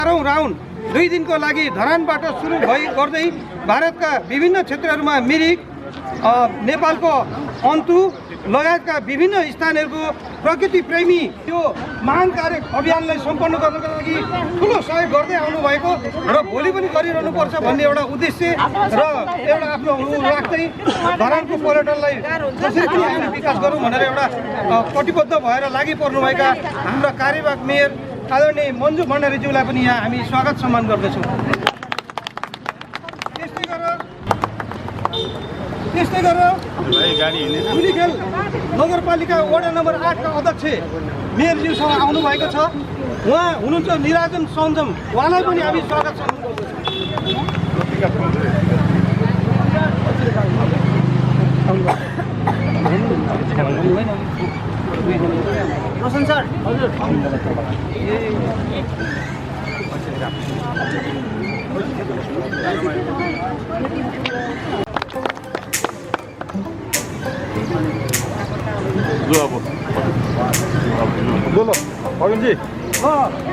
Round 2 दिनको लागि धरानबाट सुरु गर्दै भारतका विभिन्न क्षेत्रहरूमा मिरिक, नेपालको अन्तु लगायतका विभिन्न स्थानहरूको प्रकृति प्रेमी त्यो महान कार्य अभियानलाई सम्पन्न गर्नका लागि ठुलो सहयोग गर्दै आउनुभएको र भोलि पनि गरिरहनुपर्छ भन्ने एउटा उद्देश्य र एउटा आफ्नो राख्दै धरानको पर्यटनलाई जसरी पनि हामी विकास गरौँ भनेर एउटा कटिबद्ध भएर लागि पर्नुभएका हाम्रा कार्यवाहक मेयर आदरणीय मन्जु भण्डारीज्यूलाई पनि यहाँ हामी स्वागत सम्मान गर्दछौँ। त्यस्तै गरेर पुलिखेल नगरपालिका वडा नम्बर 8 का अध्यक्ष मेयरज्यूसँग आउनुभएको छ। उहाँ हुनुहुन्छ निराजन सञ्जम, उहाँलाई पनि हामी स्वागत सम्मान गर्दछौँ। सर हजुर बोलो अरुणजी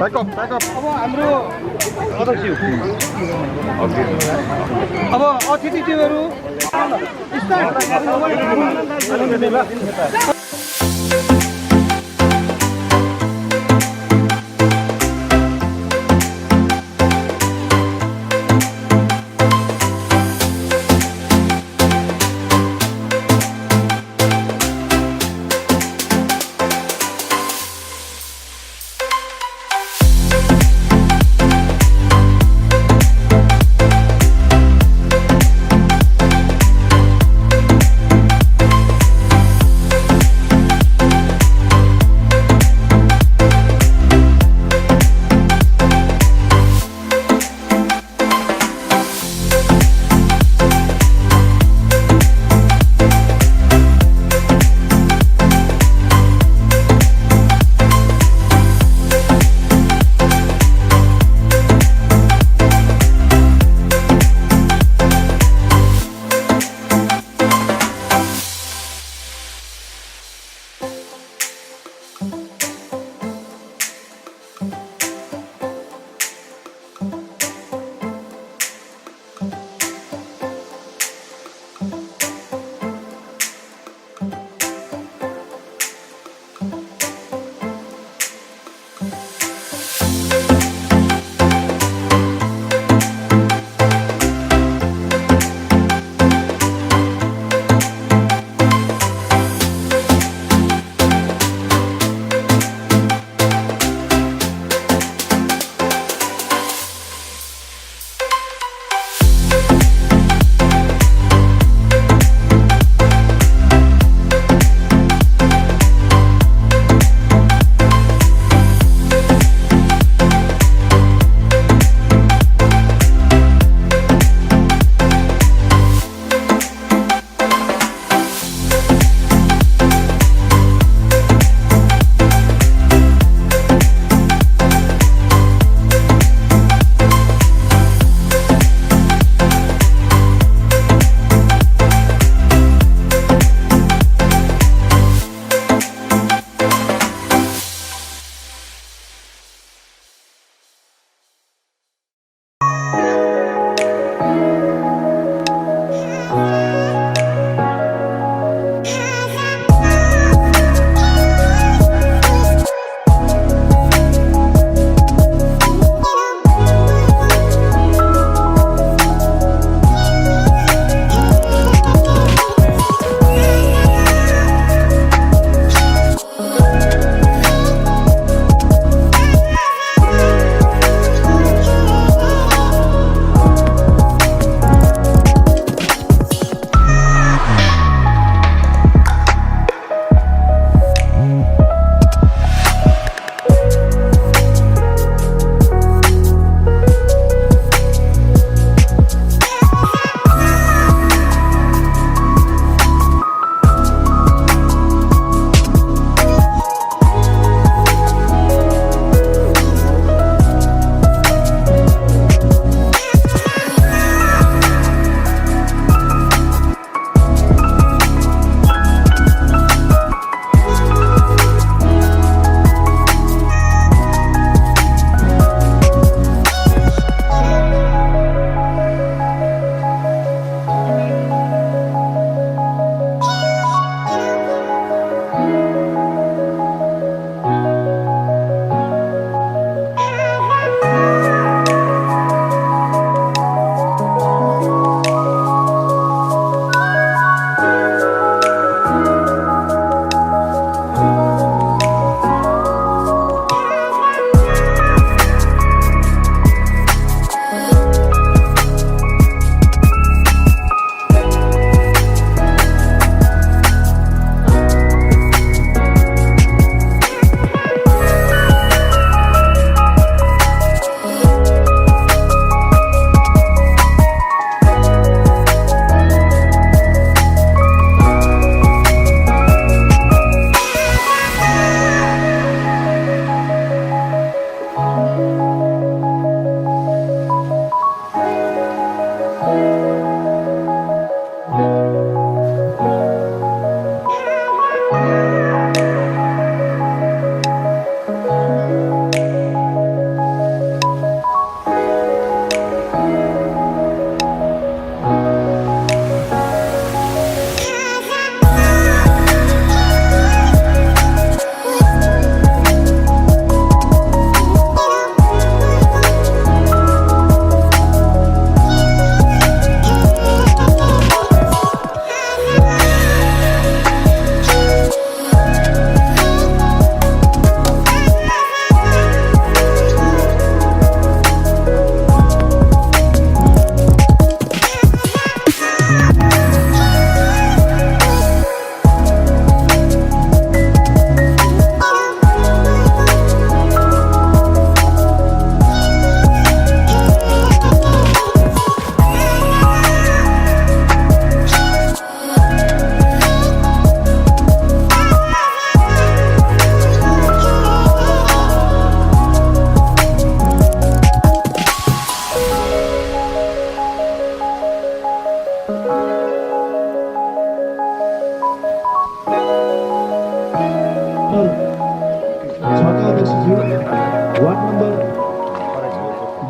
ब्याकअप अब हाम्रो अध्यक्ष अब अतिथिज्यूहरू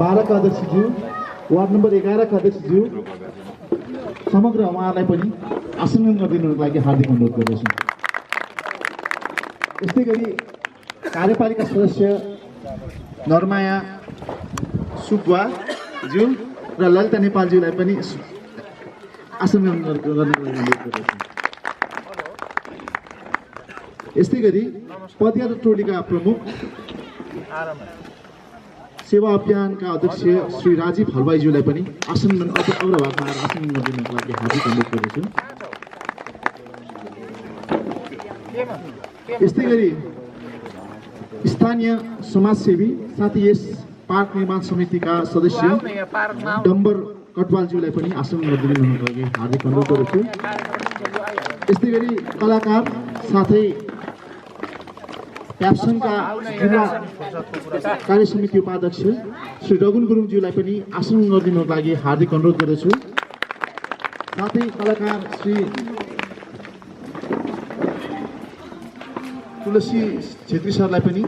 12 का अध्यक्षज्यू, वार्ड नम्बर 11 का अध्यक्षज्यू समग्र उहाँहरूलाई पनि आसन ग्रहण गरिदिनुको लागि हार्दिक अनुरोध गर्दछु। यस्तै गरी कार्यपालिका सदस्य नरमाया सुब्बाज्यू र ललिता नेपालज्यूलाई पनि आसन ग्रहण गर्नको लागि अनुरोध गर्दछु। यस्तै गरी पदयात्रा टोलीका प्रमुख सेवा अभियानका अध्यक्ष श्री राजीव हलवाईज्यूलाई पनि आसन अग्रभागमा आसन गरिदिनुको लागि हार्दिक अनुरोध गर्दछु। यस्तै गरी स्थानीय समाजसेवी साथै यस पार्क निर्माण समितिका सदस्य डम्बर कटवालज्यूलाई पनि आसन गरिदिनुको लागि हार्दिक अनुरोध गर्दछु। यस्तै गरी कलाकार साथै प्याप्सनका जिल्ला कार्य समिति उपाध्यक्ष श्री रघुन गुरुङज्यूलाई पनि आसन गरिदिनुको लागि हार्दिक अनुरोध गर्दछु। साथै कलाकार श्री तुलसी छेत्री सरलाई पनि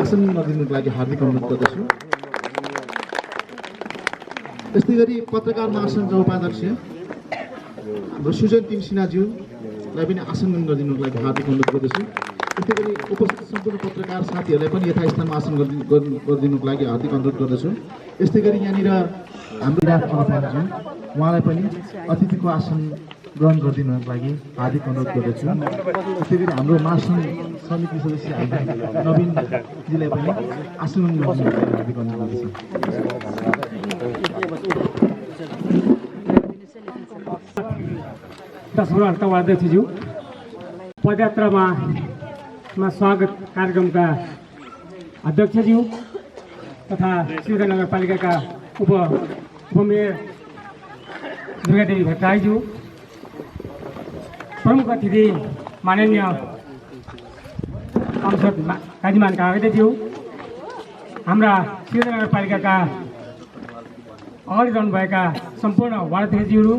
आसन गरिदिनुको लागि हार्दिक अनुरोध गर्दछु। त्यस्तै गरी पत्रकार महासङ्घका उपाध्यक्ष हाम्रो सुजन तिम सिन्हाज्यूलाई पनि आसन गरिदिनुको लागि हार्दिक अनुरोध गर्दछु। त्यस्तै गरी उपस्थित सम्पूर्ण पत्रकार साथीहरूलाई पनि यथास्थानमा आसन गरिदिनुको लागि हार्दिक अनुरोध गर्दछु। यस्तै गरी यहाँनिर हाम्रो उपाध्यक्ष उहाँलाई पनि अतिथिको आसन ग्रहण गरिदिनुको लागि हार्दिक अनुरोध गर्दछु। त्यस्तै गरी हाम्रो महासङ्घ समिति सदस्य नवीनजीलाई पनि आसन गरिदिनुको लागि हार्दिक अनुरोध गर्दछु। दशहरा अध्यक्षज्यू, पदयात्रामा स्वागत कार्यक्रमका अध्यक्षज्यू तथा सिलगढी नगरपालिकाका उपमेयर दुर्गादेवी भट्टराईज्यू, प्रमुख अतिथि माननीय सांसद काजीमान कागतेज्यू, हाम्रा सिलगढी नगरपालिकाका अगाडि रहनुभएका सम्पूर्ण वार्ड अध्यक्षज्यूहरू,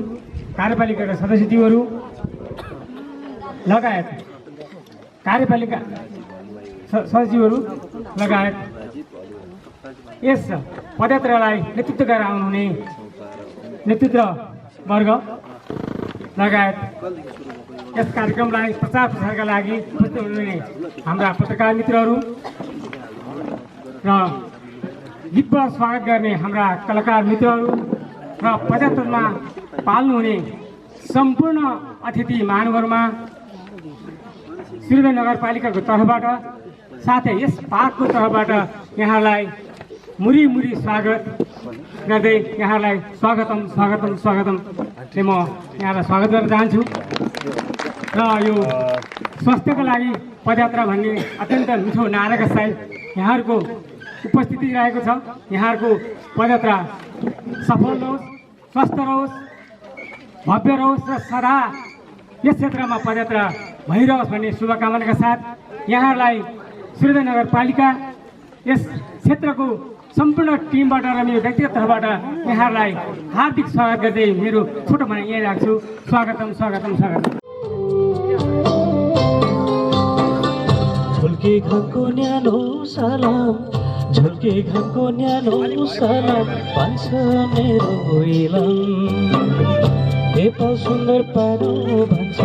कार्यपालिकाका सदस्यज्यूहरू लगायत कार्यपालिका सदस्यहरू लगायत यस पदयात्रालाई नेतृत्व गरेर आउनुहुने नेतृत्ववर्ग लगायत यस कार्यक्रमलाई प्रचार प्रसारका लागि उपस्थित हुनुहुने हाम्रा पत्रकार मित्रहरू र गीतबाट स्वागत गर्ने हाम्रा कलाकार मित्रहरू र पदयात्रामा पाल्नुहुने सम्पूर्ण अतिथि महानुभावहरूमा सिलगढी नगरपालिकाको तर्फबाट साथै यस पार्कको तर्फबाट यहाँलाई मुरी स्वागत गर्दै यहाँलाई स्वागतम म यहाँलाई स्वागत गर्न चाहन्छु। र यो स्वास्थ्यको लागि पदयात्रा भन्ने अत्यन्त मिठो नाराका साथ यहाँहरूको उपस्थिति रहेको छ। यहाँहरूको पदयात्रा सफल रहोस्, स्वस्थ रहोस्, भव्य रहोस् र सदा यस क्षेत्रमा पदयात्रा भइरहोस् भन्ने शुभकामनाका साथ यहाँहरूलाई सिलगढी नगरपालिका यस क्षेत्रको सम्पूर्ण टिमबाट र मेरो व्यक्तिगत तर्फबाट यहाँहरूलाई हार्दिक स्वागत गर्दै मेरो छोटो भनाइ यहीँ राख्छु। स्वागतम। झुल्के घामको न्यानो सलाम, झुल्के घामको न्यानो सलाम भन्छ मेरो इलाम। नेपाल सुन्दर पारो भन्छ,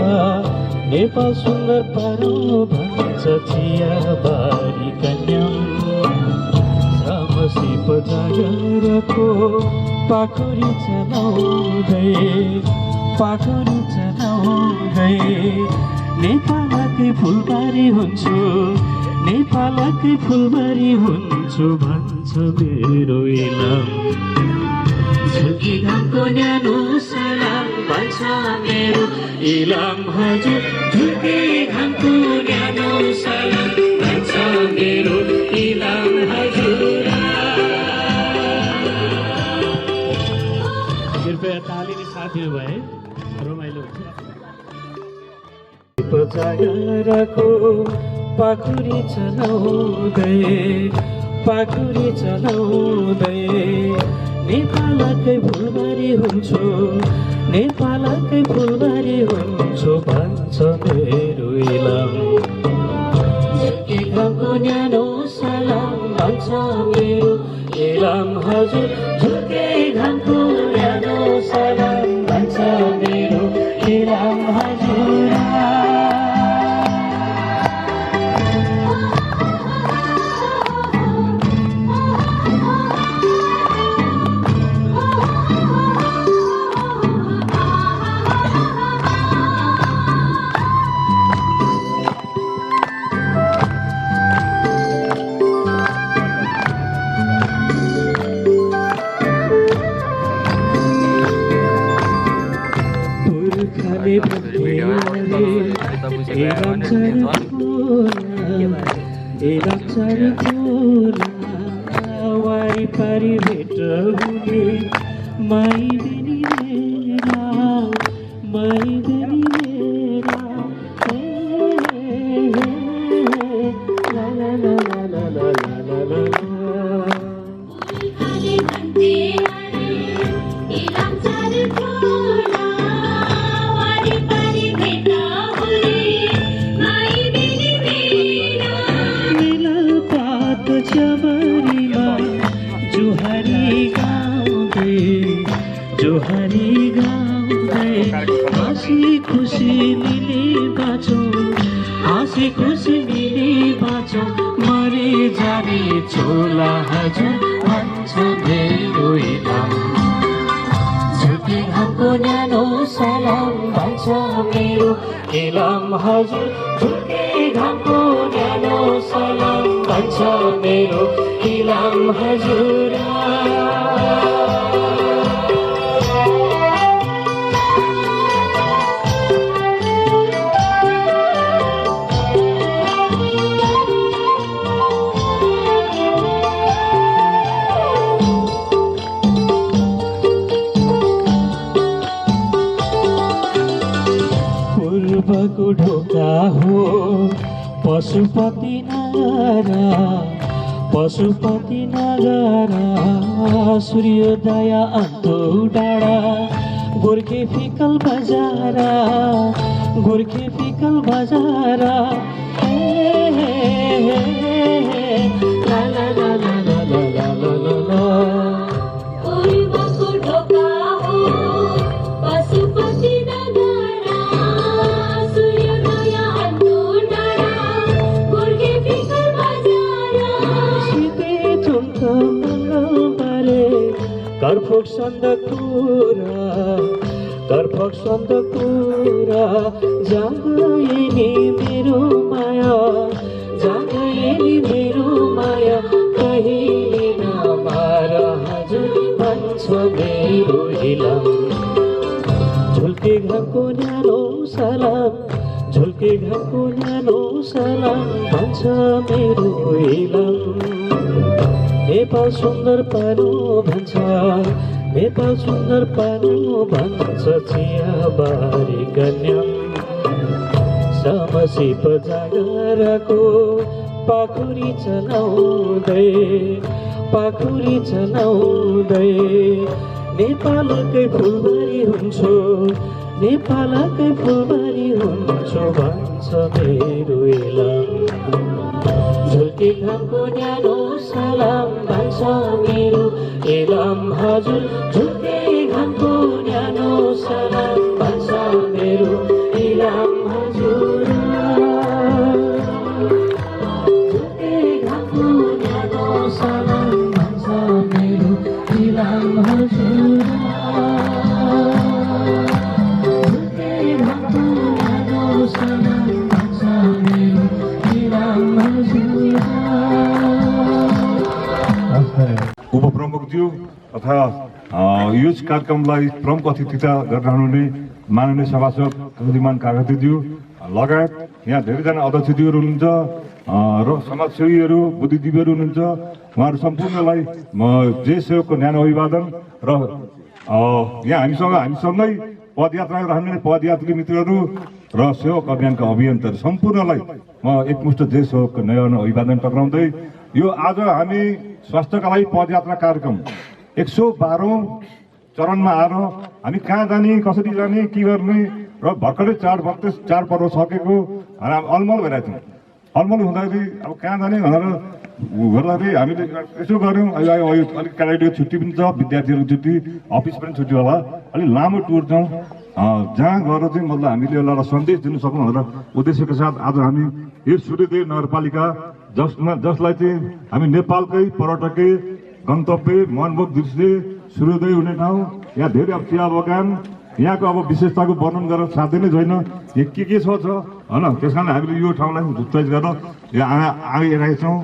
नेपाल सुन्दर पारो भन्छ चियाबारी कन्याम। सामसी पजागरको पाखुरी चलाउँदै नेपालकै फुलबारी हुन्छु, नेपालकै फुलबारी हुन्छु भन्छ मेरो इलाम। झुल्के घामको न्यानो सलाम भन्छ मेरो इलाम हजुर। झुल्के घामको न्यानो सलाम भन्छ मेरो इलाम हजुर। कृपया तालिने साथीहरू भए रमाइलो हुन्छ। पजागरको पाखुरी चलाउँदै नेपालकै फुलबारी हुन्छु, नेपालकै फुलबारी हुन्छु भन्छ मेरो इलाम। झुल्के घामको न्यानो सलाम भन्छ मेरो इलाम हजुर। हजुर झुल्के घामको न्यानो सलाम भन्छ मेरो इलाम हजुर वारिपारि भेट हुने माइदिनी मेरा माइदिनी मेरा ला ला ला ला ला ला ला खुसी मिली बाँचौँ मरे जाने छोला हजुर भन्छ मेरो इलाम झुल्के घामको न्यानो सलाम भन्छ मेरो इलाम हजुर झुल्के घामको न्यानो सलाम भन्छ मेरो इलाम हजुर पूर्वको ढोका हो पशुपति नगर सूर्योदय अन्तो डाँडा गोर्खे फिकल बजार ला ला ला ला ला ला ला ला ला कर्फक सन्दकुरा जागैनी मेरो माया कहिले नमार हजुर भन्छ मेरो इलाम झुल्के घामको न्यानो सलाम भन्छ मेरो इलाम नेपाल सुन्दर पानो भन्छ चियाबारी कन्या समसिप जागरको पाखुरी चलाउँदै नेपालकै फुलबारी हुन्छु भन्छ मेरो इलाम झुल्के घामको न्यानो सलाम भन्छ मेरो इलाम हजुर झुल्के घामको न्यानो सलाम भन्छ मेरो इलाम हजुर झुल्के घामको न्यानो सलाम भन्छ मेरो इलाम हजुर झुल्के घामको न्यानो सलाम भन्छ मेरो इलाम हजुर उपप्रमुखज्यू तथा यस कार्यक्रमलाई प्रमुख अतिथिता गरिरहनुहुने माननीय सभासद बुद्धिमान कागतीज्यू लगायत यहाँ धेरैजना अध्यक्षज्यूहरू हुनुहुन्छ र समाजसेवीहरू बुद्धिजीवीहरू हुनुहुन्छ उहाँहरू सम्पूर्णलाई जे सेवकको न्यानो अभिवादन र यहाँ हामीसँगै पदयात्रा रहने पदयात्री मित्रहरू र सेवक अभियानका अभियन्ताहरू सम्पूर्णलाई म एकमुष्ट जे सेवकको न्यानो अभिवादन टक्राउँदै यो आज हामी स्वास्थ्यका लागि पदयात्रा कार्यक्रम 112औं चरणमा आएर हामी कहाँ जाने कसरी जाने के गर्ने र भर्खरै चाडपर्व सकेको अलमल भइरहेको छौँ। अलमल हुँदाखेरि अब कहाँ जाने भनेर गर्दाखेरि हामीले यसो गऱ्यौँ अलिक केटाकेटीको छुट्टी पनि छ विद्यार्थीहरूको छुट्टी अफिस पनि छुट्टी होला अलिक लामो टुर जाउँ जहाँ गएर चाहिँ मतलब हामीले एउटा सन्देश दिन सकौँ भनेर उद्देश्यको साथ आज हामी यो सूर्यदेव नगरपालिका जसलाई चाहिँ हामी नेपालकै पर्यटकीय गन्तव्य मनमोहक दृश्य सूर्योदय हुने ठाउँ यहाँ धेरै अब चिया बगान यहाँको अब विशेषताको वर्णन गरेर साध्य नै छैन यो के छ होइन त्यस कारण हामीले यो ठाउँलाई चोइस गरेर यहाँ आइरहेका छौँ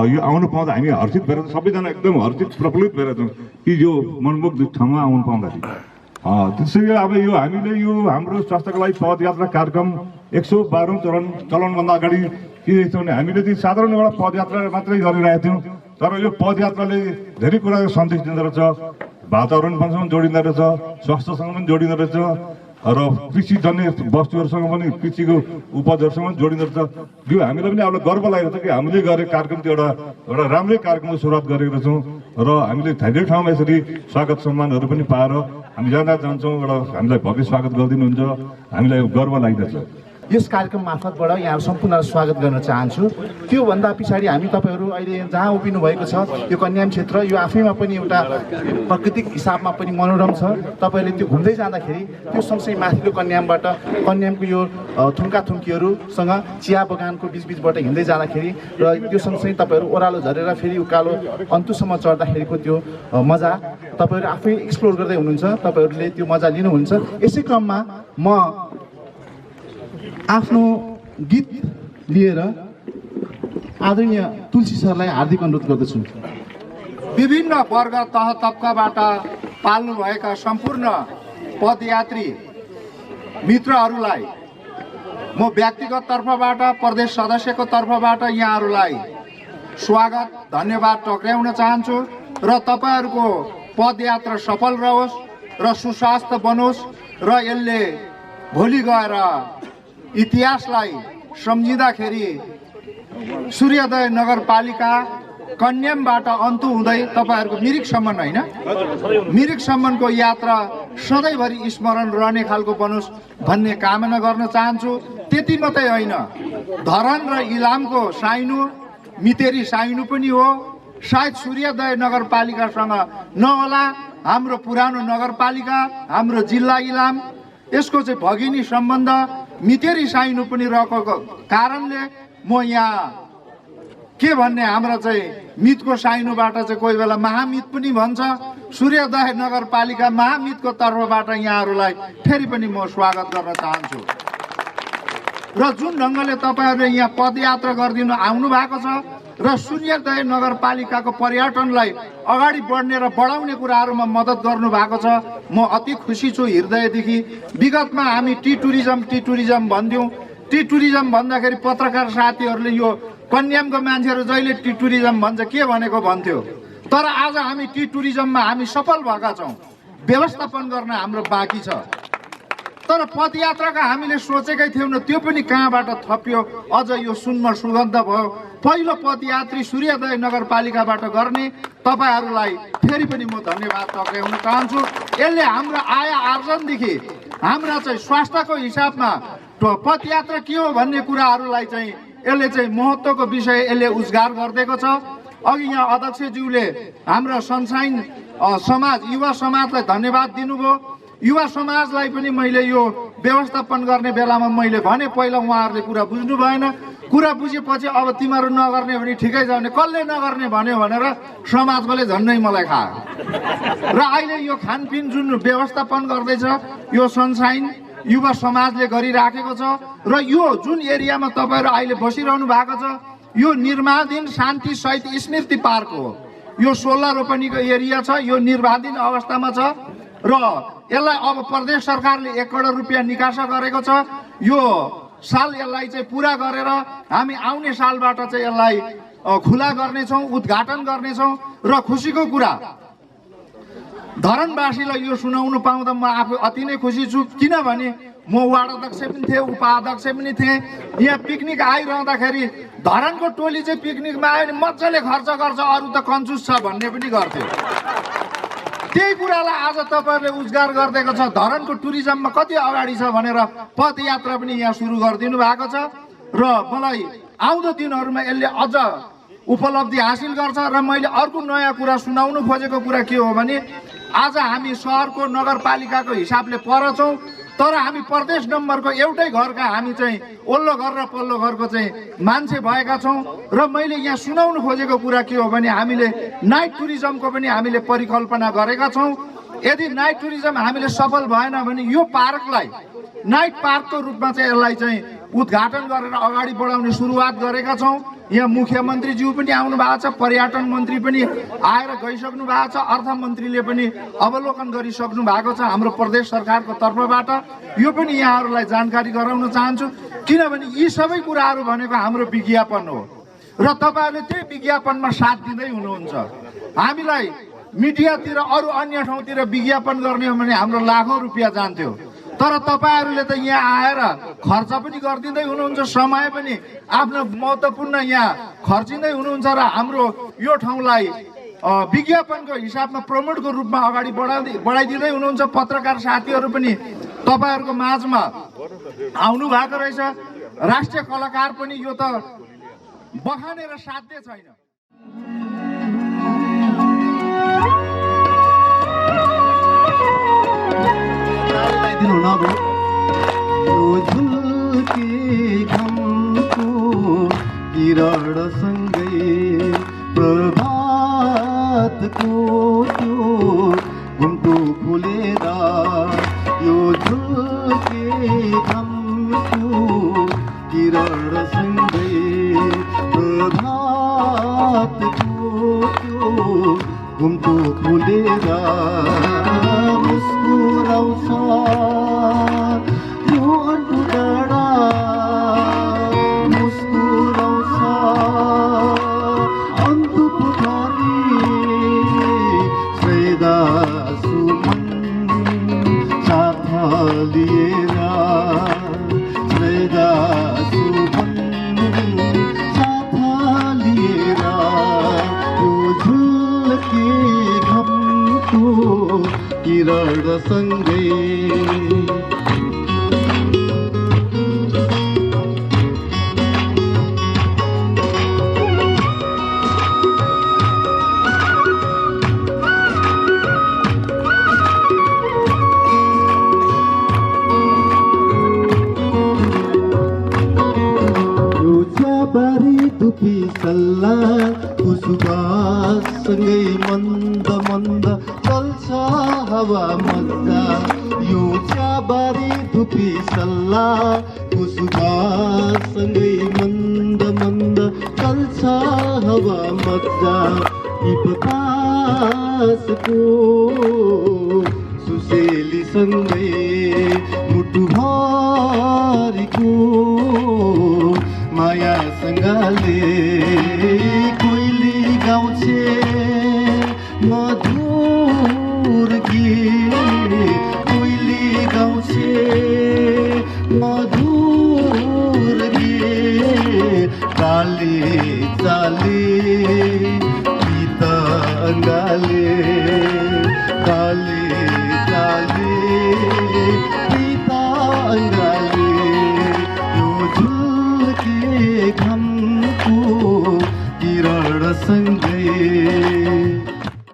यो आउनु पाउँदा हामी हर्षित भएर सबैजना एकदम हर्षित प्रफुल्लित भएर छौँ कि यो मनमोहक ठाउँमा आउनु पाउँदाखेरि त्यसैले अब यो हामीले यो हाम्रो स्वास्थ्यको लागि पदयात्रा कार्यक्रम 112औं चलनभन्दा अगाडि के छ भने हामीले चाहिँ साधारण एउटा पदयात्रा मात्रै गरिरहेका थियौँ तर यो पदयात्राले धेरै कुराको सन्देश दिँदो रहेछ वातावरणसँग जोडिँदो रहेछ स्वास्थ्यसँग पनि जोडिँदो रहेछ र कृषिजन्य वस्तुहरूसँग पनि कृषिको उपजहरूसँग पनि जोडिँदो रहेछ यो हामीलाई पनि अब गर्व लागिरहेछ कि हामीले गरेको कार्यक्रम त्यो एउटा राम्रै कार्यक्रमको सुरुवात गरेको छौँ र हामीले धेरै ठाउँमा यसरी स्वागत सम्मानहरू पनि पाएर हामी जहाँ जान्छौँ एउटा हामीलाई भव्य स्वागत गरिदिनुहुन्छ हामीलाई गर्व लागिरहेछ यस कार्यक्रम मार्फतबाट यहाँहरू सम्पूर्णलाई स्वागत गर्न चाहन्छु त्योभन्दा पछाडि हामी तपाईँहरू अहिले जहाँ उभिनु भएको छ यो कन्याम क्षेत्र यो आफैमा पनि एउटा प्राकृतिक हिसाबमा पनि मनोरम छ तपाईँहरूले त्यो घुम्दै जाँदाखेरि त्यो सँगसँगै माथिल्लो कन्यामको यो थुम्का थुम्कीहरूसँग चिया बगानको बिचबिचबाट हिँड्दै जाँदाखेरि र त्यो सँगसँगै तपाईँहरू ओह्रालो झरेर फेरि उकालो अन्तुसम्म चढ्दाखेरिको त्यो मजा तपाईँहरू आफै एक्सप्लोर गर्दै हुनुहुन्छ तपाईँहरूले त्यो मजा लिनुहुन्छ यसै क्रममा म आफ्नो गीत लिएर आदरणीय तुलसी सरलाई हार्दिक अनुरोध गर्दछु विभिन्न वर्ग तह तब्काबाट पाल्नुभएका सम्पूर्ण पदयात्री मित्रहरूलाई म व्यक्तिगत तर्फबाट प्रदेश सदस्यको तर्फबाट यहाँहरूलाई स्वागत धन्यवाद टक्र्याउन चाहन्छु र तपाईँहरूको पदयात्रा सफल रहोस् र सुस्वास्थ्य बनोस् र यसले भोलि गएर इतिहासलाई सम्झिँदाखेरि सूर्योदय नगरपालिका कन्यामबाट अन्तु हुँदै तपाईँहरूको मिरिकसम्म होइन मिरिकसम्मको यात्रा सधैँभरि स्मरण रहने खालको बनोस् भन्ने कामना गर्न चाहन्छु त्यति मात्रै होइन धरान र इलामको साइनो मितेरी साइनो पनि हो सायद सूर्योदय नगरपालिकासँग नहोला हाम्रो पुरानो नगरपालिका हाम्रो जिल्ला इलाम यसको चाहिँ भगिनी सम्बन्ध मितेरी साइनो पनि रहेको कारणले म यहाँ के भन्ने हाम्रो चाहिँ मितको साइनोबाट चाहिँ कोही बेला महामित पनि भन्छ सूर्योदय नगरपालिका महामितको तर्फबाट यहाँहरूलाई फेरि पनि म स्वागत गर्न चाहन्छु र जुन ढङ्गले तपाईँहरूले यहाँ पदयात्रा गरिदिनु आउनु भएको छ र सूर्योदय नगरपालिकाको पर्यटनलाई अगाडि बढ्ने र बढाउने कुराहरूमा मद्दत गर्नु भएको छ म अति खुसी छु हृदयदेखि विगतमा हामी टी टुरिज्म भन्थ्यौँ टी टुरिज्म भन्दाखेरि पत्रकार साथीहरूले यो कन्यामको मान्छेहरू जहिले टी टुरिज्म भन्छ के भनेको भन्थ्यो तर आज हामी टी टुरिज्ममा हामी सफल भएका छौँ व्यवस्थापन गर्न हाम्रो बाँकी छ तर पदयात्राका हामीले सोचेकै थियौँ त्यो पनि कहाँबाट थपियो अझ यो सुनमा सुगन्ध भयो पहिलो पदयात्री सूर्योदय नगरपालिकाबाट गर्ने तपाईँहरूलाई फेरि पनि म धन्यवाद टक्र्याउन चाहन्छु यसले हाम्रो आय आर्जनदेखि हाम्रा चाहिँ स्वास्थ्यको हिसाबमा पदयात्रा के हो भन्ने कुराहरूलाई चाहिँ यसले चाहिँ महत्त्वको विषय यसले उजागर गरिदिएको छ अघि यहाँ अध्यक्षज्यूले हाम्रो सनसाइन समाज युवा समाजलाई धन्यवाद दिनुभयो युवा समाजलाई पनि मैले यो व्यवस्थापन गर्ने बेलामा मैले भने पहिला उहाँहरूले कुरा बुझ्नु भएन कुरा बुझेपछि अब तिमीहरू नगर्ने भने ठिकै छ भने कसले नगर्ने भन्यो भनेर समाजकोले झन्नै मलाई खायो र अहिले यो खानपिन जुन व्यवस्थापन गर्दैछ यो सनसाइन युवा समाजले गरिराखेको छ र यो जुन एरियामा तपाईँहरू अहिले बसिरहनु भएको छ यो निर्माणाधीन शान्ति सहित स्मृति पार्क हो यो 16 रोपनीको एरिया छ यो निर्माणाधीन अवस्थामा छ र यसलाई अब प्रदेश सरकारले 1 करोड रुपियाँ निकासा गरेको छ यो साल यसलाई चाहिँ पुरा गरेर हामी आउने सालबाट चाहिँ यसलाई खुला गर्नेछौँ उद्घाटन गर्नेछौँ र खुसीको कुरा धरानवासीलाई यो सुनाउनु पाउँदा म आफू अति नै खुसी छु किनभने म वार्ड अध्यक्ष पनि थिएँ उपाध्यक्ष पनि थिएँ यहाँ पिकनिक आइरहँदाखेरि धरानको टोली चाहिँ पिकनिकमा आयो भने मजाले खर्च गर्छ अरू त कन्जुस छ भन्ने पनि गर्थ्यो त्यही कुरालाई आज तपाईँहरूले उजागर गरिदिएको छ धरानको टुरिज्ममा कति अगाडि छ भनेर पदयात्रा पनि यहाँ सुरु गरिदिनु भएको छ र मलाई आउँदो दिनहरूमा यसले अझ उपलब्धि हासिल गर्छ। र मैले अर्को नयाँ कुरा सुनाउनु खोजेको कुरा के हो भने आज हामी सहरको नगरपालिकाको हिसाबले पर छौँ, तर हामी प्रदेश नम्बरको एउटै घरका हामी चाहिँ ओल्लो घर र पल्लो घरको चाहिँ मान्छे भएका छौँ। र मैले यहाँ सुनाउनु खोजेको कुरा के हो भने हामीले नाइट टुरिज्मको पनि हामीले परिकल्पना गरेका छौँ। यदि नाइट टुरिज्म हामीले सफल भएन भने यो पार्कलाई नाइट पार्कको रूपमा चाहिँ यसलाई चाहिँ उद्घाटन गरेर अगाडि बढाउने सुरुवात गरेका छौँ। यहाँ मुख्यमन्त्रीज्यू पनि आउनु भएको छ, पर्यटन मन्त्री पनि आएर गइसक्नु भएको छ, अर्थमन्त्रीले पनि अवलोकन गरिसक्नु भएको छ हाम्रो प्रदेश सरकारको तर्फबाट। यो पनि यहाँहरूलाई जानकारी गराउन चाहन्छु, किनभने यी सबै कुराहरू भनेको हाम्रो विज्ञापन हो र तपाईँहरूले त्यही विज्ञापनमा साथ दिँदै हुनुहुन्छ। हामीलाई मिडियातिर अरू अन्य ठाउँतिर विज्ञापन गर्ने हो भने हाम्रो लाखौँ रुपियाँ जान्थ्यो, तर तपाईँहरूले त यहाँ आएर खर्च पनि गरिदिँदै हुनुहुन्छ, समय पनि आफ्नो महत्त्वपूर्ण यहाँ खर्चिँदै हुनुहुन्छ र हाम्रो यो ठाउँलाई विज्ञापनको हिसाबमा प्रमोटको रूपमा अगाडि बढाइदिँदै हुनुहुन्छ। पत्रकार साथीहरू पनि तपाईँहरूको माझमा आउनु भएको रहेछ, राष्ट्रिय कलाकार पनि यो त बखानेर साध्य छैन। झुल्के घमको किरणसँगै प्रभातको त्यो घुम्टो फुलेर यो झुल्के घमको किरणसँगै प्रभातको त्यो घुम्टो फुलेर मुस्कुराउँछ यो अन्धु डाँडा, मुस्कुराउँछ अन्धु पुखरी सैदा सुमन साथ लिएर, सैदा सुमन साथ लिएर यो झुल्के घमको किरणसँगै सल्ला सुबासँगै मन्द मन्द चल्छ हावा मज्जा, यो चियाबारी धुपी सल्ला सुबासँगै मन्द मन्द चल्छ हावा मज्जा। यी बतासको सुसेलीसँगै मुटुभरिको मायासँगले कोइली गाउँछे मधुर गीत, कोइली गाउँछे मधुर गीत, चाली चाली